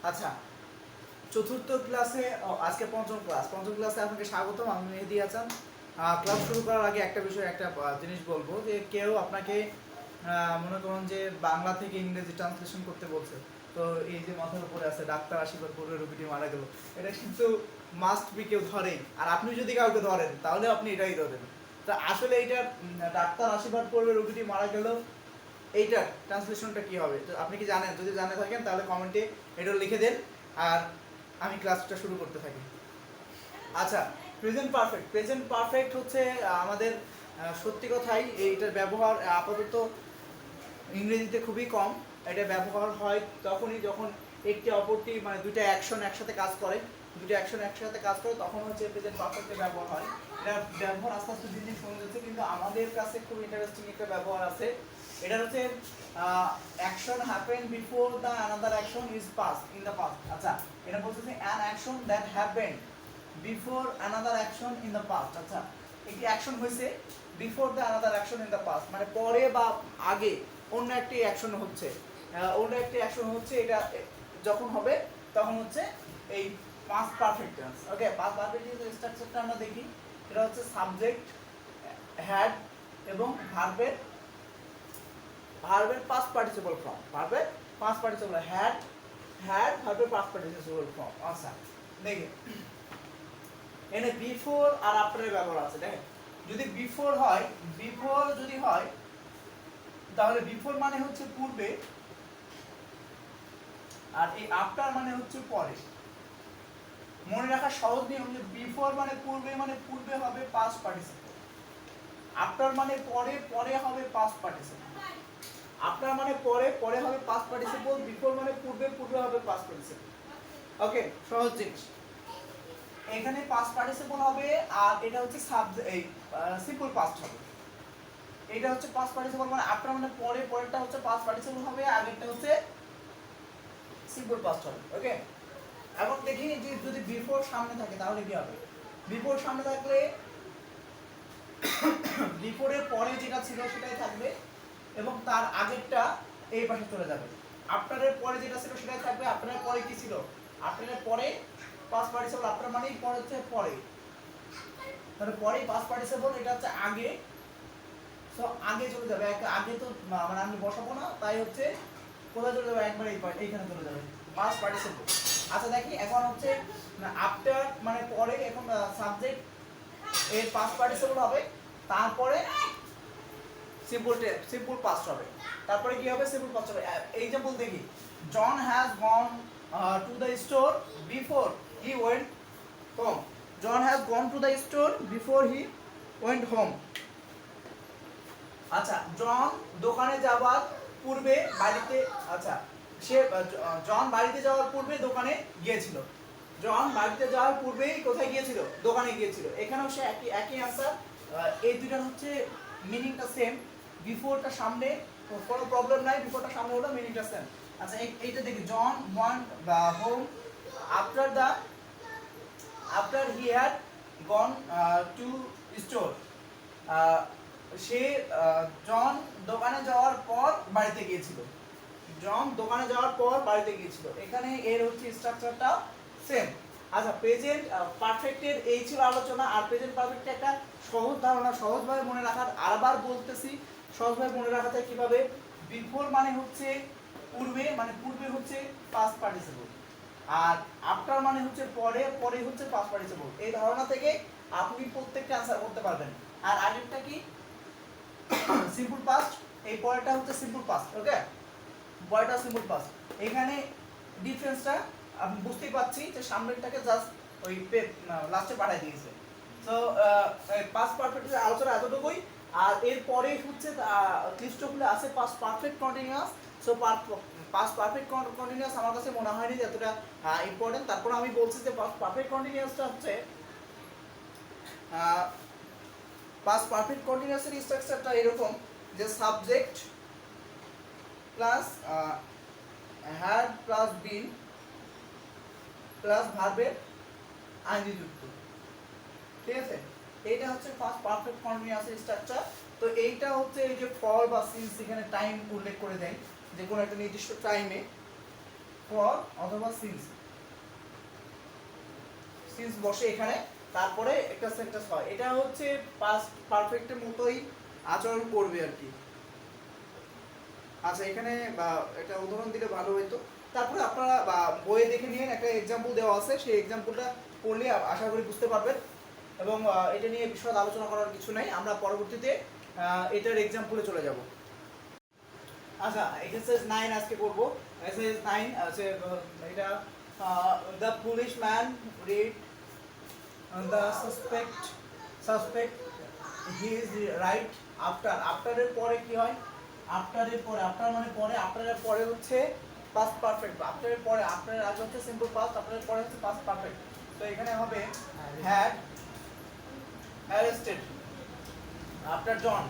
আচ্ছা, চতুর্থ ক্লাসে আজকে পঞ্চম ক্লাসে আপনাকে স্বাগতম। আমি মেহেদি হাসান। ক্লাস শুরু করার আগে একটা বিষয়, একটা জিনিস বলবো যে কেউ আপনাকে মনে করুন যে বাংলা থেকে ইংরেজি ট্রান্সলেশন করতে বলছে, তো এই যে মাথার উপরে আছে ডাক্তার আশীর্বাদ পূর্বে রোগীটি মারা গেল, এটা কিন্তু মাস্ট বি কেউ ধরেই। আর আপনি যদি কাউকে ধরেন তাহলে আপনি এটাই ধরেন। তো আসলে এইটা ডাক্তার আশীর্বাদ পূর্বে রোগীটি মারা গেল, এইটার ট্রান্সলেশনটা কি হবে? তো আপনি কি জানেন? যদি জানে থাকেন তাহলে কমেন্টে এটা লিখে দেন, আর আমি ক্লাসটা শুরু করতে থাকি। আচ্ছা, প্রেজেন্ট পারফেক্ট হচ্ছে আমাদের সত্যি কথাই এইটার ব্যবহার আপাতত ইংরেজিতে খুবই কম। এটা ব্যবহার হয় তখনই যখন একটি অপরটি মানে দুইটা অ্যাকশন একসাথে কাজ করে, তখন হচ্ছে প্রেজেন্ট পারফেক্টের ব্যবহার হয়। এটা ব্যবহার আস্তে আস্তে দিন দিন কমে যাচ্ছে, কিন্তু আমাদের কাছে খুব ইন্টারেস্টিং একটা ব্যবহার আছে। এটা হচ্ছে action happen before the another action is pass in the past. আচ্ছা, এটা বলতেছে an action that happen before another action in the past. আচ্ছা, একটি অ্যাকশন হয়েছে before the another action in the past, মানে পরে বা আগে অন্য একটি অ্যাকশন হচ্ছে, এটা যখন হবে তখন হচ্ছে এই পাস্ট পারফেক্ট টেন্স। ওকে, পাস্ট পারফেক্ট টেন্সের স্ট্রাকচারটা আমরা দেখি। এটা হচ্ছে সাবজেক্ট, হ্যাড এবং ভার্বের পাস্ট পার্টিসিপল ফর্ম। হ্যাড ভার্বের পাস্ট পার্টিসিপল ফর্ম। আচ্ছা, দেখি এখানে বিফোর আর আফটারের ব্যবহার আছে। দেখেন, যদি বিফোর যদি হয় তাহলে বিফোর মানে হচ্ছে পূর্বে, আর এই আফটার মানে হচ্ছে পরে। মনে রাখা সহজ নিয়ম যে বিফোর মানে পূর্বে হবে পাস্ট পার্টিসিপল, আফটার মানে পরে হবে পাস্ট পার্টিসিপল। আফটার মানে পরে হবে পাস্ট পার্টিসিপল, বিফোর মানে পূর্বে হবে পাস্ট পার্টিসিপল। ওকে, সহজ জিনিস। এখানে পাস্ট পার্টিসিপল হবে, আর এটা হচ্ছে সিম্পল পাস্ট হবে। এটা হচ্ছে পাস্ট পার্টিসিপল, মানে আফটার মানে পরেরটা হচ্ছে পাস্ট পার্টিসিপল হবে, আগেরটা হচ্ছে সিম্পল পাস্ট হবে। ওকে, এখন দেখি যে যদি বিফোর সামনে থাকে তাহলে কি হবে। বিফোর সামনে থাকলে বিফোরের পরে যেটা ছিল সেটাই থাকবে এবং তার আগেরটা এই পাশে চলে যাবে। আফটারের পরে যেটা ছিল সেটাই থাকবে। আফটারের পরে কি ছিল? আফটারের পরে পাস্ট পার্টিসিপল, আফটার মানেই পরে হচ্ছে পরে, তাহলে পরেই পাস্ট পার্টিসিপল, এটা হচ্ছে আগে। সো আগে চলে যাবে, আগে তো মানে আমি বসাবো না, তাই হচ্ছে কোথায় চলে যাবে? একবার এইখানে চলে যাবে, পাস্ট পার্টিসিপল। আচ্ছা দেখি, এখন হচ্ছে আফটার মানে পরে, এখন সাবজেক্ট এর পাস্ট পার্টিসিপল হবে, তারপরে সিম্পল পাস্ট হবে, তারপরে কি হবে? সিম্পল পাস্ট হবে। এক্সাম্পল দেখি, John has gone to the store before he went home. John has gone to the store before he went home. আচ্ছা, জন দোকানে যাওয়ার পূর্বে বাড়িতে, আচ্ছা জন বাড়িতে যাওয়ার পূর্বে দোকানে গিয়েছিল। জন বাড়িতে যাওয়ার পূর্বেই কোথায় গিয়েছিল? দোকানে গিয়েছিল। এখানেও সে একই অ্যান্সার। এই দুইটার হচ্ছে মিনিংটা সেম। বিফোরটা সামনে কোনো প্রবলেম নাই, বিফোরটা সামনে হলো, মিনিংটা সেম। আচ্ছা, এইটা দেখি, John want home after he had gone to store. John দোকানে যাওয়ার পর বাড়িতে গিয়েছিল। এখানে এর হচ্ছে স্ট্রাকচারটা সেম। আচ্ছা, প্রেজেন্ট পারফেক্টের এই ছিল আলোচনা। আর প্রেজেন্ট পারফেক্টের একটা সহজ ধারণা, সহজভাবে মনে রাখার, আরবার বলতেছি সহজভাবে মনে রাখাতে কিভাবে। বিফোর মানে হচ্ছে পূর্বে হচ্ছে পাস্ট পার্টিসিপল, আর আফটার মানে হচ্ছে পরে হচ্ছে পাস্ট পার্টিসিপল। এই ধারণা থেকে আপনি প্রত্যেকটা অ্যানসার করতে পারবেন। আর আগেরটা কি? সিম্পল পাস্ট, এই পরেরটা হচ্ছে সিম্পল পাস্ট। ওকে, পরেরটা সিম্পল পাস্ট। এখানে ডিফারেন্সটা আমি বুঝতেই পারছি যে সামনেরটাকে জাস্ট ওই লাস্টে পাঠিয়ে দিয়েছে। সো পাস্ট পারফেক্টের আলোচনা এতটুকুই। আর এরপরে হচ্ছে ক্লিষ্টগুলো আছে past perfect continuous. So past perfect continuous আমার কাছে মনে হয়নি যে এতটা ইম্পর্টেন্ট। তারপর আমি বলছি যে পাস্ট পারফেক্ট কন্টিনিউয়াসটা হচ্ছে পাস্ট পারফেক্ট কন্টিনিউয়াসের স্ট্রাকচারটা এরকম যে subject plus had plus been plus ভার্বের আইনি যুক্ত। ঠিক আছে, এইটা হচ্ছে ফার্স্ট পারফেক্ট কন্টিনিউয়াসের স্ট্রাকচার। তো এইটা হচ্ছে এই যে ফর বা সিন্স, এখানে টাইম উল্লেখ করে দেয় যে কোনো একটা নির্দিষ্ট টাইমে ফর অথবা সিন্স বসে এখানে, তারপরে একটা সেন্টেন্স হয়। এটা হচ্ছে পাস্ট পারফেক্টের মতোই আচরণ করবে আর কি। আচ্ছা এখানে একটা উদাহরণ দিলে ভালো হতো। তারপরে আপনারা বইয়ে দেখে নিন, একটা এক্সাম্পল দেওয়া আছে, সেই এক্সাম্পলটা পড়লে আশা করি বুঝতে পারবেন। এবং এটা নিয়ে বিশদ আলোচনা করার কিছু নাই, আমরা পরবর্তীতে এটার এক্সাম্পলে চলে যাব। আচ্ছা এক্সারসাইজ 9 আজকে করব। এক্সারসাইজ 9 আছে এটা the policeman read the suspect he is right আফটারের পরে কি হয়? আফটারের পরে, আফটার মানে পরে, আফটারের পরে হচ্ছে পাস্ট পারফেক্ট। আফটারের পরে, আফটারের আগে হচ্ছে সিম্পল পাস্ট, আফটারের পরে হচ্ছে পাস্ট পারফেক্ট। তো এখানে হবে হ্যাড অ্যারেস্টেড আফটার জন।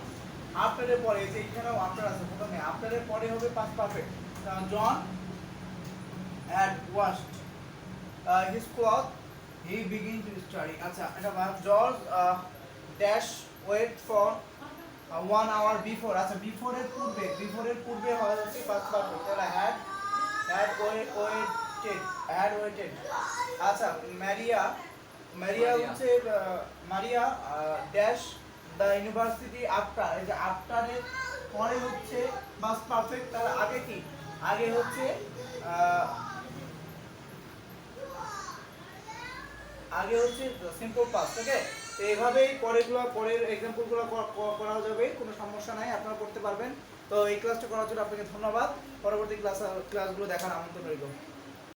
আফটারের পরে যে এখানেও আফটার আছে, প্রথমে আফটারের পরে হবে past perfect. John had washed his cloth, he began to study. আচ্ছা এটা George dash wait for 1 hour before। আচ্ছা বিফোরের পূর্বে হয় হচ্ছে পাস্ট পারফেক্ট, তাহলে had waited। আচ্ছা মারিয়া হচ্ছে Maria dash the university after. এই যে আফটারের পরে হচ্ছে পাস্ট পারফেক্ট, তার আগে কি? আগে হচ্ছে সিম্পল পাস্ট। ওকে, তো এইভাবেই পরের এক্সাম্পলগুলো করা যাবে, কোনো সমস্যা নাই, আপনারা করতে পারবেন। তো এই ক্লাসটা করার জন্য আপনাকে ধন্যবাদ। পরবর্তী ক্লাসগুলো দেখার আমন্ত্রণ রইল।